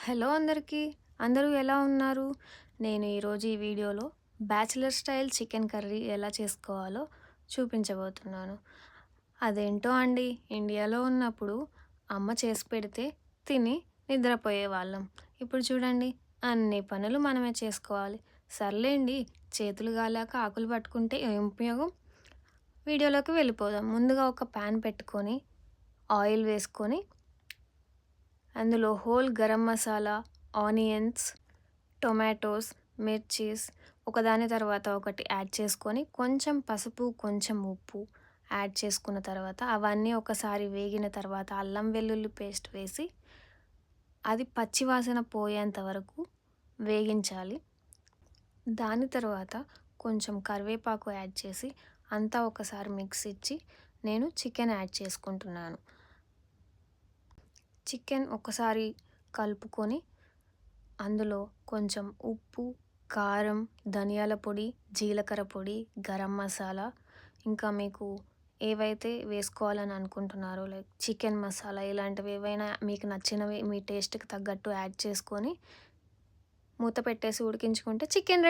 Hello అందరికీ. అందరూ ఎలా ఉన్నారు? నేను ఈరోజు ఈ వీడియోలో బ్యాచిలర్ స్టైల్ చికెన్ కర్రీ ఎలా చేసుకోవాలో చూపించబోతున్నాను. అదేంటో అండి, ఇండియాలో ఉన్నప్పుడు అమ్మ చేసి పెడితే తిని నిద్రపోయేవాళ్ళం. ఇప్పుడు చూడండి, అన్ని పనులు మనమే చేసుకోవాలి. సర్లేండి, చేతులు కాలాక ఆకులు పట్టుకుంటే ఏం ఉపయోగం? వీడియోలోకి వెళ్ళిపోదాం. ముందుగా ఒక ప్యాన్ పెట్టుకొని ఆయిల్ వేసుకొని అందులో whole garam masala, onions, tomatoes, mirchis ఒకదాని తర్వాత ఒకటి యాడ్ చేసుకొని కొంచెం పసుపు, కొంచెం ఉప్పు యాడ్ చేసుకున్న తర్వాత అవన్నీ ఒకసారి వేగిన తర్వాత అల్లం వెల్లుల్లి పేస్ట్ వేసి అది పచ్చి వాసన పోయేంత వరకు వేగించాలి. దాని తర్వాత కొంచెం కరివేపాకు యాడ్ చేసి అంతా ఒకసారి మిక్స్ ఇచ్చి నేను చికెన్ యాడ్ చేసుకుంటున్నాను. చికెన్ ఒకసారి కలుపుకొని అందులో కొంచెం ఉప్పు, కారం, ధనియాల పొడి, జీలకర్ర పొడి, గరం మసాలా, ఇంకా మీకు ఏవైతే వేసుకోవాలని అనుకుంటున్నారో లైక్ చికెన్ మసాలా ఇలాంటివి ఏవైనా మీకు నచ్చినవి మీ టేస్ట్‌కి తగ్గట్టు యాడ్ చేసుకొని మూత పెట్టేసి ఉడికించుకుంటే చికెన్ రెడీ.